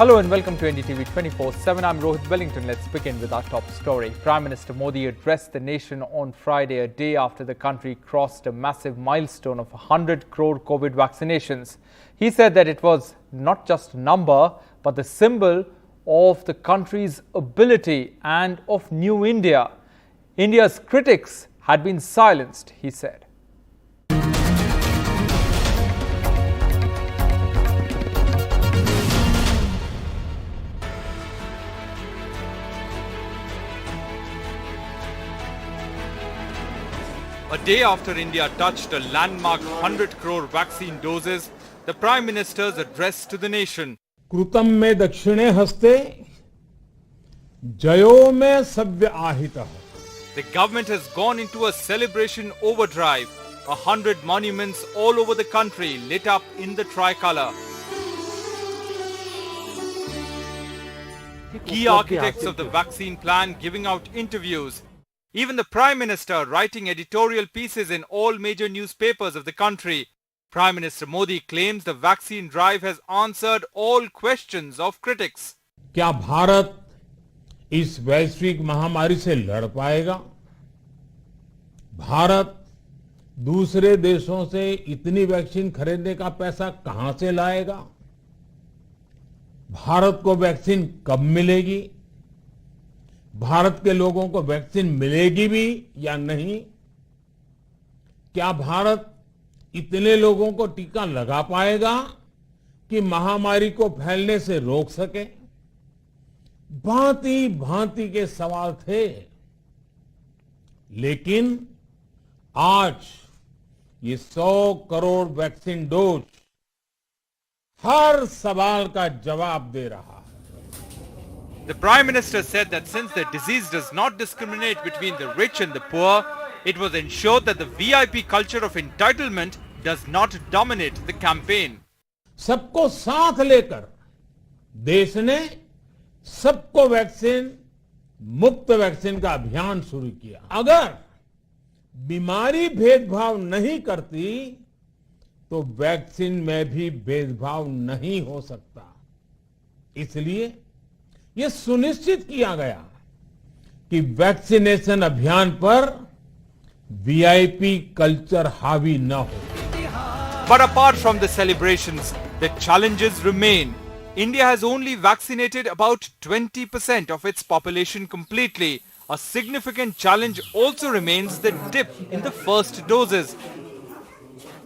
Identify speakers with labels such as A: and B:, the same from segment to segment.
A: Hello and welcome to NDTV 24/7. I'm Rohit Wellington. Let's begin with our top story. Prime Minister Modi addressed the nation on Friday, a day after the country crossed a massive milestone of 100 crore COVID vaccinations. He said that it was not just a number, but the symbol of the country's ability and of New India. India's critics had been silenced, he said. A day after India touched a landmark 100 crore vaccine doses, the Prime Minister's address to the nation.
B: कृतं में दक्षिणे हस्ते जयो में सव्य आहितः.
A: The government has gone into a celebration overdrive. 100 monuments all over the country lit up in the tricolour. Key architects of the vaccine plan giving out interviews. Even the Prime Minister writing editorial pieces in all major newspapers of the country. Prime Minister Modi claims the vaccine drive has answered all questions of critics.
B: क्या भारत इस वैश्विक महामारी से लड़ पाएगा? भारत दूसरे देशों से इतनी वैक्सीन खरीदने का पैसा कहां से लाएगा? भारत को वैक्सीन कब मिलेगी? भारत के लोगों को वैक्सीन मिलेगी भी या नहीं? क्या भारत इतने लोगों को टीका लगा पाएगा कि महामारी को फैलने से रोक सके? भांति भांति के सवाल थे, लेकिन आज ये 100 करोड़ वैक्सीन डोज हर सवाल का जवाब दे रहा है.
A: The Prime Minister said that since the disease does not discriminate between the rich and the poor, it was ensured that the VIP culture of entitlement does not dominate the campaign.
B: सबको साथ लेकर देश ने सबको vaccine, मुफ्त vaccine का अभियान शुरू किया. अगर बीमारी भेदभाव नहीं करती तो वैक्सीन में भी भेदभाव नहीं हो सकता. इसलिए ये सुनिश्चित किया गया कि वैक्सीनेशन अभियान पर वीआईपी कल्चर हावी न हो.
A: But apart from the celebrations, the challenges remain. India has only vaccinated about 20% of its population completely. A significant challenge also remains the dip in the first doses.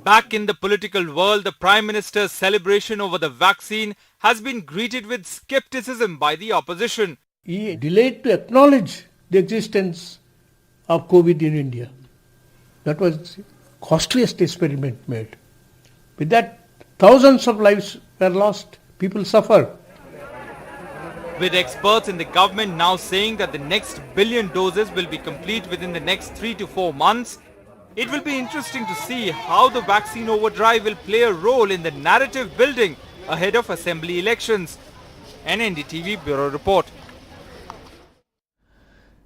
A: Back in the political world, the Prime Minister's celebration over the vaccine has been greeted with skepticism by the opposition.
C: He delayed to acknowledge the existence of COVID in India. That was the costliest experiment made. With that, thousands of lives were lost. People suffered.
A: With experts in the government now saying that the next billion doses will be complete within the next 3 to 4 months, it will be interesting to see how the vaccine overdrive will play a role in the narrative building ahead of assembly elections. An NDTV Bureau Report.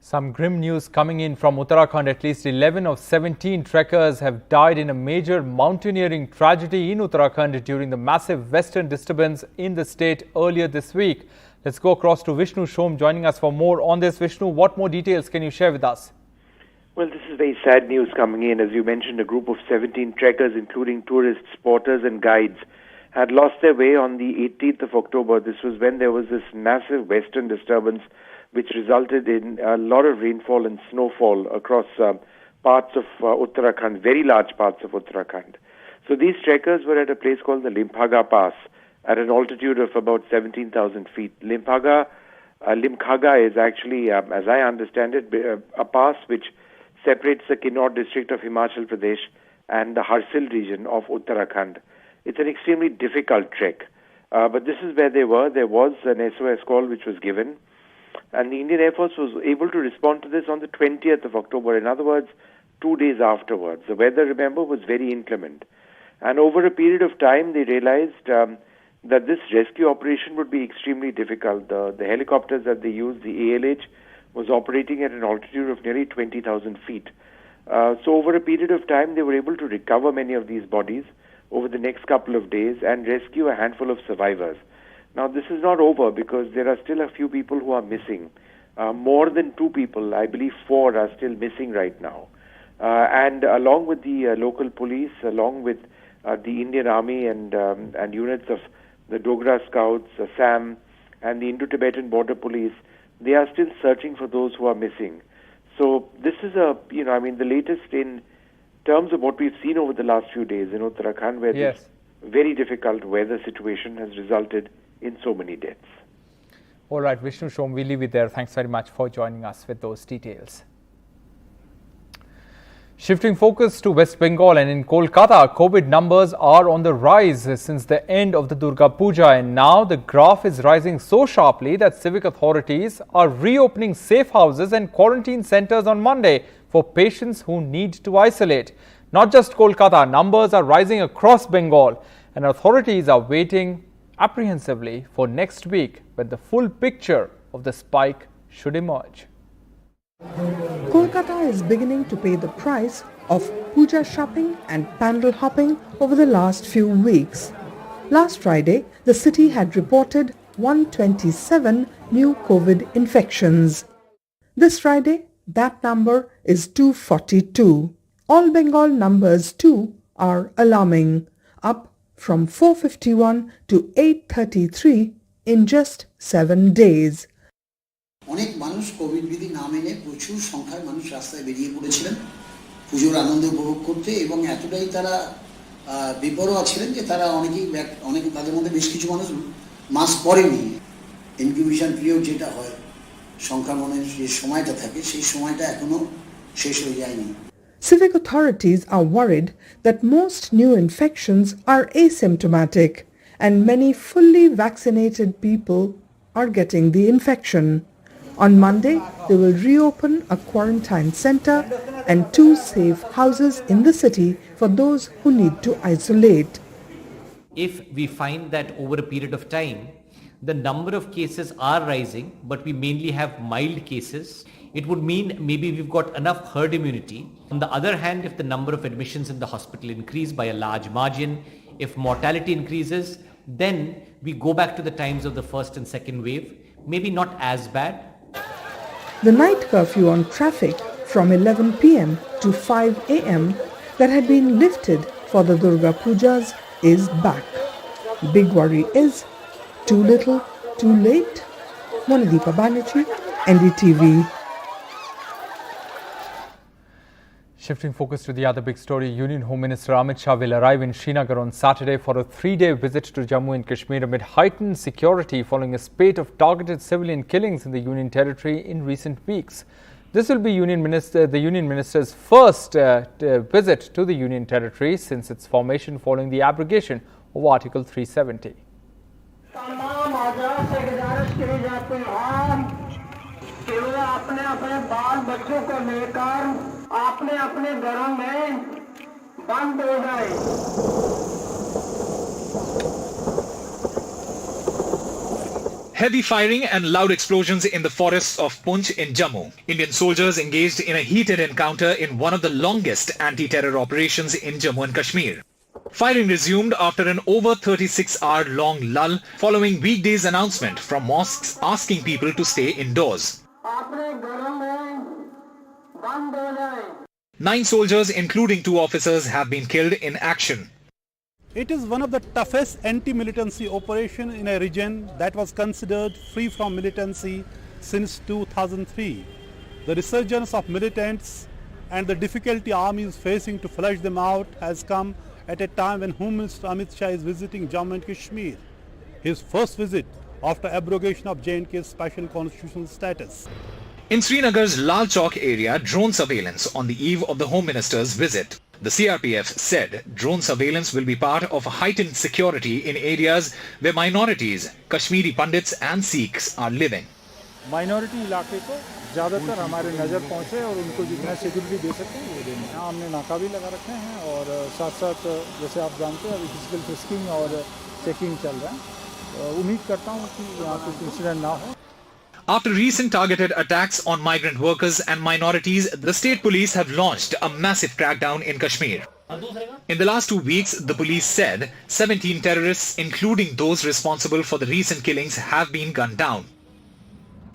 A: Some grim news coming in from Uttarakhand. At least 11 of 17 trekkers have died in a major mountaineering tragedy in Uttarakhand during the massive western disturbance in the state earlier this week. Let's go across to Vishnu Shom joining us for more on this. Vishnu, what more details can you share with us?
D: Well, this is very sad news coming in. As you mentioned, a group of 17 trekkers, including tourists, porters and guides, had lost their way on the 18th of October. This was when there was this massive western disturbance which resulted in a lot of rainfall and snowfall across parts of Uttarakhand, very large parts of Uttarakhand. So these trekkers were at a place called the Limphaga Pass at an altitude of about 17,000 feet. Limkhaga is actually, as I understand it, a pass which separates the Kinnaur district of Himachal Pradesh and the Harsil region of Uttarakhand. It's an extremely difficult trek. But this is where they were. There was an SOS call which was given. And the Indian Air Force was able to respond to this on the 20th of October. In other words, 2 days afterwards. The weather, remember, was very inclement. And over a period of time, they realized that this rescue operation would be extremely difficult. The helicopters that they used, the ALH, was operating at an altitude of nearly 20,000 feet. So over a period of time, they were able to recover many of these bodies over the next couple of days and rescue a handful of survivors. Now, this is not over because there are still a few people who are missing. More than 2 people, I believe 4, are still missing right now. And along with the local police, along with the Indian Army and units of the Dogra Scouts, SAM, and the Indo-Tibetan Border Police, they are still searching for those who are missing. So this is the latest in terms of what we've seen over the last few days in Uttarakhand, where this very difficult weather situation has resulted in so many deaths.
A: All right, Vishnu Shom, we'll leave it there. Thanks very much for joining us with those details. Shifting focus to West Bengal and in Kolkata, COVID numbers are on the rise since the end of the Durga Puja, and now the graph is rising so sharply that civic authorities are reopening safe houses and quarantine centers on Monday for patients who need to isolate. Not just Kolkata, numbers are rising across Bengal, and authorities are waiting apprehensively for next week when the full picture of the spike should emerge.
E: Kolkata is beginning to pay the price of puja shopping and pandal hopping over the last few weeks. Last Friday, the city had reported 127 new COVID infections. This Friday, that number is 242. All Bengal numbers too are alarming, up from 451 to 833 in just 7 days.
F: অনেক মানুষ Covid বিধি না মেনে প্রচুর সংখ্যায় মানুষ রাস্তায় বেরিয়ে পড়েছিলেন পুজোর আনন্দ উপভোগ করতে এবং এতটাই তারা বিপরোয়া ছিলেন যে তারা অনেকে তাদের মধ্যে বেশ কিছু মানুষ মাস্ক পরেনি। ইনকিউবেশন পিরিয়ড যেটা হয় সংক্রমণের যে সময়টা থাকে সেই সময়টা এখনো শেষ হয়ে যায়নি।
E: Civic authorities are worried that most new infections are asymptomatic and many fully vaccinated people are getting the infection. On Monday, they will reopen a quarantine center and 2 safe houses in the city for those who need to isolate.
G: If we find that over a period of time, the number of cases are rising, but we mainly have mild cases, it would mean maybe we've got enough herd immunity. On the other hand, if the number of admissions in the hospital increase by a large margin, if mortality increases, then we go back to the times of the first and second wave, maybe not as bad.
E: The night curfew on traffic from 11 p.m. to 5 a.m. that had been lifted for the Durga Pujas is back. Big worry is too little, too late. Monideepa Banerjee, NDTV.
A: Shifting focus to the other big story, Union Home Minister Amit Shah will arrive in Srinagar on Saturday for a 3-day visit to Jammu and Kashmir amid heightened security following a spate of targeted civilian killings in the Union territory in recent weeks. This will be the Union Minister's first visit to the Union territory since its formation following the abrogation of Article 370.
H: अपने अपने बाल बच्चों को लेकर अपने अपने घरों में बंद हो जाए।
I: Heavy firing and loud explosions in the forests of Poonch in Jammu. Indian soldiers engaged in a heated encounter in one of the longest anti-terror operations in Jammu and Kashmir. Firing resumed after an over 36-hour-long lull following weekdays' announcement from mosques asking people to stay indoors. 9 soldiers, including 2 officers, have been killed in action.
J: It is one of the toughest anti-militancy operations in a region that was considered free from militancy since 2003. The resurgence of militants and the difficulty army is facing to flush them out has come at a time when Home Minister Amit Shah is visiting Jammu and Kashmir, his first visit after abrogation of J&K's special constitutional status.
I: In Srinagar's Lal Chowk area, drone surveillance on the eve of the Home Minister's visit. The CRPF said drone surveillance will be part of heightened security in areas where minorities, Kashmiri Pandits and Sikhs are living.
J: Minority इलाके को ज़्यादातर हमारे नज़र पहुँचे और उनको जितना security दे सकते हैं वो देंगे। यहाँ हमने नाका भी लगा रखे हैं और साथ साथ जैसे आप जानते हैं अभी फिजिकल फ्रिस्किंग और चेकिंग चल रहा है। उम्मीद करता हूँ कि यहाँ कुछ इंसिडेंट ना हो।
I: After recent targeted attacks on migrant workers and minorities, the state police have launched a massive crackdown in Kashmir. In the last 2 weeks, the police said 17 terrorists, including those responsible for the recent killings, have been gunned down.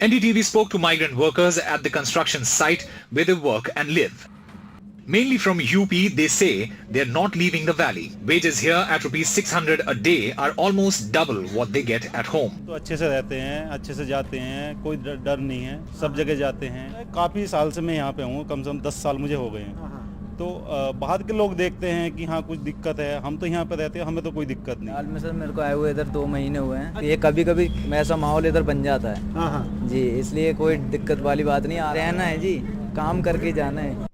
I: NDTV spoke to migrant workers at the construction site where they work and live. Mainly from UP, they say they're not leaving the valley. Wages here at ₹600 a day are almost double what they get at home.
J: तो अच्छे से रहते हैं, अच्छे से जाते हैं, कोई डर नहीं है, सब जगह जाते हैं। काफ़ी साल से मैं यहाँ पे हूँ, कम से कम 10 साल मुझे हो गए हैं। तो बाहर के लोग देखते हैं कि हाँ कुछ दिक्कत है, हम तो यहाँ पे रहते हैं, हमें तो कोई दिक्कत नहीं।
K: हाल में सर मेरे को आए हुए इधर 2 महीने हुए हैं। ये कभी कभी ऐसा माहौल इधर बन जाता है जी, इसलिए कोई दिक्कत वाली बात नहीं। रहना है जी, काम करके जाना है।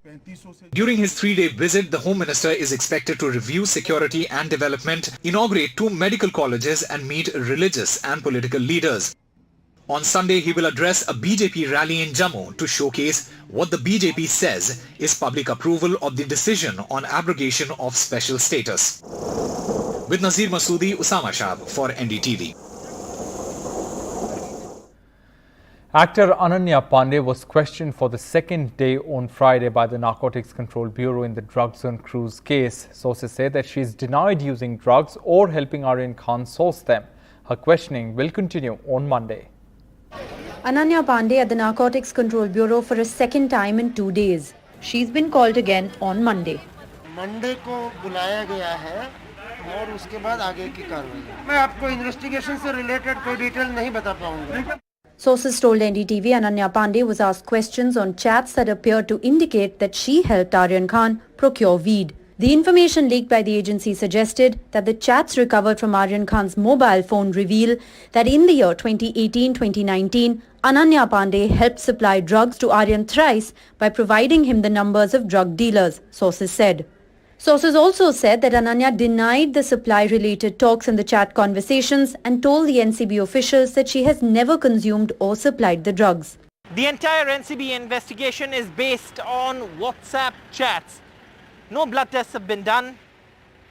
I: During his 3-day visit, the Home Minister is expected to review security and development, inaugurate 2 medical colleges and meet religious and political leaders. On Sunday, he will address a BJP rally in Jammu to showcase what the BJP says is public approval of the decision on abrogation of special status. With Nazir Masoodi, Usama Shab for NDTV.
A: Actor Ananya Pandey was questioned for the second day on Friday by the Narcotics Control Bureau in the drugs on cruise case. Sources say that she is denied using drugs or helping Aryan Khan source them. Her questioning will continue on Monday.
L: Ananya Pandey at the Narcotics Control Bureau for a second time in 2 days. She's been called again on Monday.
H: Monday को बुलाया गया है और उसके बाद आगे की कार्रवाई। मैं आपको इन्वेस्टिगेशन से रिलेटेड कोई डिटेल नहीं बता पाऊंगा।
L: Sources told NDTV Ananya Pandey was asked questions on chats that appeared to indicate that she helped Aryan Khan procure weed. The information leaked by the agency suggested that the chats recovered from Aryan Khan's mobile phone reveal that in the year 2018-2019, Ananya Pandey helped supply drugs to Aryan thrice by providing him the numbers of drug dealers, sources said. Sources also said that Ananya denied the supply-related talks in the chat conversations and told the NCB officials that she has never consumed or supplied the drugs.
M: The entire NCB investigation is based on WhatsApp chats. No blood tests have been done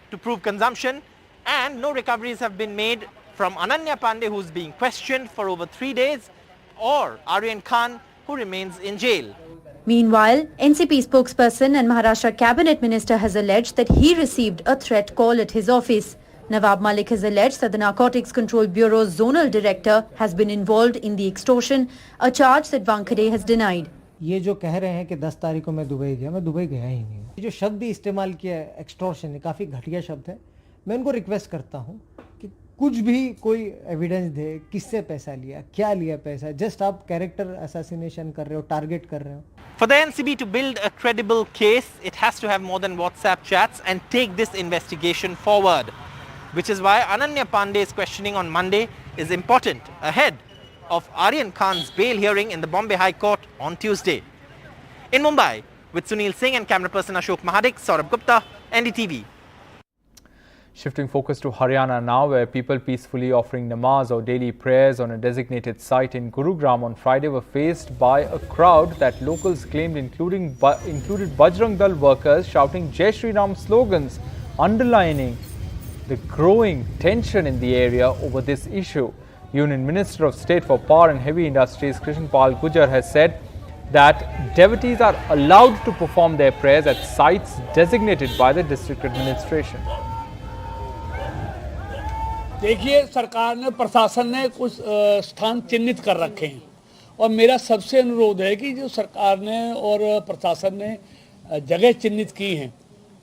M: to prove consumption and no recoveries have been made from Ananya Pandey, who's being questioned for over 3 days, or Aryan Khan, who remains in jail.
L: Meanwhile, NCP spokesperson and Maharashtra cabinet minister has alleged that he received a threat call at his office. Nawab Malik has alleged that the Narcotics Control Bureau's zonal director has been involved in the extortion, a charge that Wankhede has denied.
K: ये जो कह रहे हैं कि 10 तारीख को मैं Dubai गया, मैं दुबई गया ही नहीं। ये जो शब्द भी इस्तेमाल किया है एक्सटॉर्शन है, काफ़ी घटिया शब्द है। मैं उनको रिक्वेस्ट करता हूँ कि कुछ भी कोई एविडेंस दे, किससे पैसा लिया, क्या लिया पैसा। जस्ट आप कैरेक्टर असैसिनेशन कर रहे हो, टारगेट कर रहे हो।
M: For the NCB to build a credible case, it has to have more than WhatsApp chats and take this investigation forward, which is why Ananya Pandey's questioning on Monday is important ahead of Aryan Khan's bail hearing in the Bombay High Court on Tuesday. In Mumbai, with Sunil Singh and camera person Ashok Mahadik, Saurabh Gupta, NDTV.
A: Shifting focus to Haryana now, where people peacefully offering namaz or daily prayers on a designated site in Gurugram on Friday were faced by a crowd that locals claimed included Bajrang Dal workers shouting Jai Shri Ram slogans, underlining the growing tension in the area over this issue. Union Minister of State for Power and Heavy Industries Krishan Pal Gujjar has said that devotees are allowed to perform their prayers at sites designated by the district administration.
C: देखिए, सरकार ने, प्रशासन ने कुछ स्थान चिन्हित कर रखे हैं और मेरा सबसे अनुरोध है कि जो सरकार ने और प्रशासन ने जगह चिन्हित की हैं,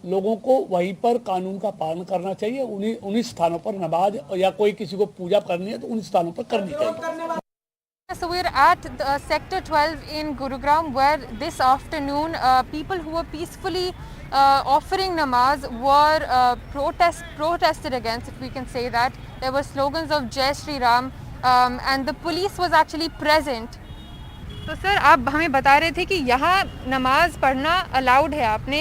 C: लोगों को वहीं पर कानून का पालन करना चाहिए। उन्हीं स्थानों पर नमाज या कोई किसी को पूजा करनी है तो उन स्थानों पर करनी चाहिए।
N: So we're at Sector 12 in Gurugram, where this afternoon people who were peacefully offering namaz were protested against, if we can say that. There were slogans of Jai Shri Ram and the police was actually present. तो sir, आप हमें बता रहे थे कि यहाँ नमाज पढ़ना अलाउड है, आपने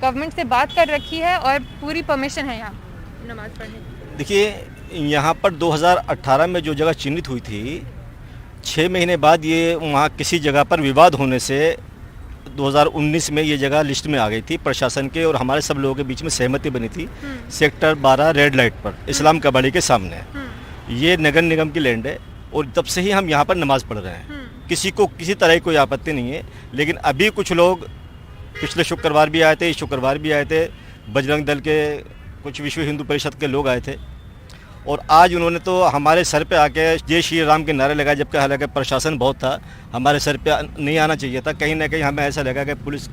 N: गवर्नमेंट से बात कर रखी है और पूरी परमिशन है यहाँ नमाज पढ़ने की।
O: देखिए, यहाँ पर 2018 में जो जगह चिन्हित हुई थी, 6 महीने बाद ये वहाँ किसी जगह पर विवाद होने से 2019 में ये जगह लिस्ट में आ गई थी। प्रशासन के और हमारे सब लोगों के बीच में सहमति बनी थी। सेक्टर 12 रेड लाइट पर इस्लाम कबाड़ी के सामने ये नगर निगम की लैंड है और तब से ही हम यहाँ पर नमाज पढ़ रहे हैं। किसी को किसी तरह की कोई आपत्ति नहीं है। लेकिन अभी कुछ लोग पिछले शुक्रवार भी आए थे, इस शुक्रवार भी आए थे, बजरंग दल के कुछ विश्व हिंदू परिषद के लोग आए थे और आज उन्होंने तो हमारे सर पे आके जय श्री राम के नारे लगाए, जबकि हालांकि प्रशासन बहुत था, हमारे सर पे नहीं आना चाहिए था। कहीं ना कहीं हमें ऐसा लगा कि पुलिस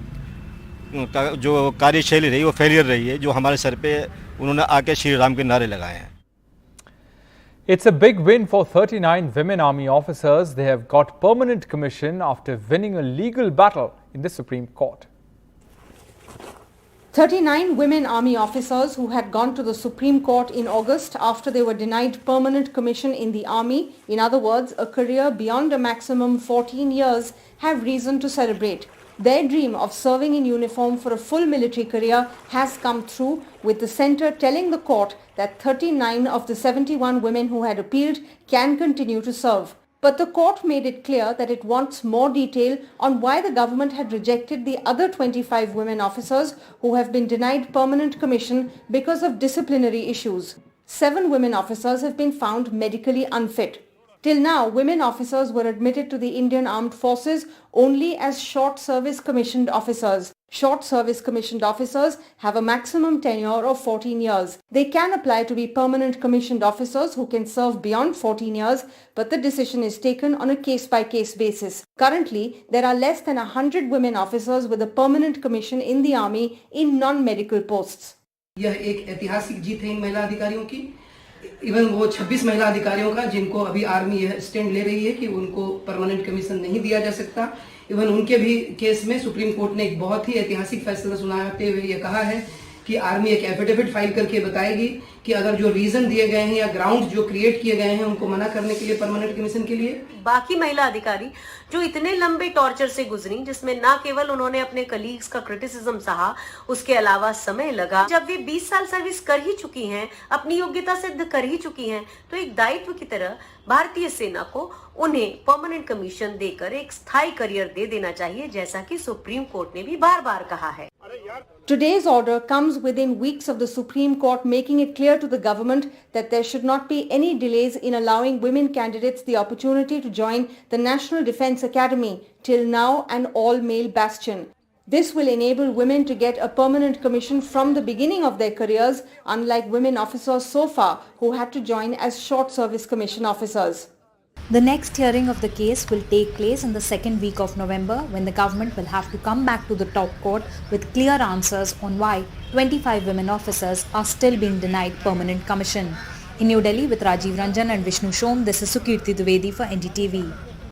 O: का जो कार्यशैली रही वो फेलियर रही है, जो हमारे सर पे उन्होंने आके श्री राम के नारे लगाए हैं।
A: It's a big win for 39 women army officers. They have got permanent commission after winning a legal battle in the Supreme Court.
P: 39 women army officers who had gone to the Supreme Court in August after they were denied permanent commission in the army, in other words, a career beyond a maximum 14 years, have reason to celebrate. Their dream of serving in uniform for a full military career has come true, with the centre telling the court that 39 of the 71 women who had appealed can continue to serve. But the court made it clear that it wants more detail on why the government had rejected the other 25 women officers who have been denied permanent commission because of disciplinary issues. 7 women officers have been found medically unfit. Till now, women officers were admitted to the Indian Armed Forces only as short service commissioned officers. Short service commissioned officers have a maximum tenure of 14 years. They can apply to be permanent commissioned officers who can serve beyond 14 years, but the decision is taken on a case-by-case basis. Currently, there are less than 100 women officers with a permanent commission in the army in non-medical posts.
Q: यह एक ऐतिहासिक जीत है इन महिला अधिकारियों की। Even वो 26 महिला अधिकारियों का जिनको अभी आर्मी यह स्टैंड ले रही है कि उनको परमानेंट कमीशन नहीं दिया जा सकता, इवन उनके भी केस में सुप्रीम कोर्ट ने एक बहुत ही ऐतिहासिक फैसला सुनाते हुए ये कहा है कि आर्मी एक एफिडेविट फाइल करके बताएगी कि अगर जो रीजन दिए गए हैं या ग्राउंड जो क्रिएट किए गए हैं उनको मना करने के लिए परमानेंट कमीशन के लिए।
R: बाकी महिला अधिकारी जो इतने लंबे टॉर्चर से गुजरी, जिसमें ना केवल उन्होंने अपने कलीग्स का क्रिटिसिज्म सहा, उसके अलावा समय लगा, जब वे 20 साल सर्विस कर ही चुकी हैं, अपनी योग्यता सिद्ध कर ही चुकी हैं, तो एक दायित्व की तरह भारतीय सेना को उन्हें परमानेंट कमीशन देकर एक स्थायी करियर दे देना चाहिए, जैसा कि सुप्रीम कोर्ट ने भी बार-बार कहा है।
P: Today's order comes within weeks of the Supreme Court making it clear to the government that there should not be any delays in allowing women candidates the opportunity to join the National Defence Academy, till now an all-male bastion. This will enable women to get a permanent commission from the beginning of their careers, unlike women officers so far who had to join as short service commission officers.
S: The next hearing of the case will take place in the second week of November, when the government will have to come back to the top court with clear answers on why 25 women officers are still being denied permanent commission. In New Delhi with Rajiv Ranjan and Vishnu Shom, this is Sukirti Dwivedi for NDTV.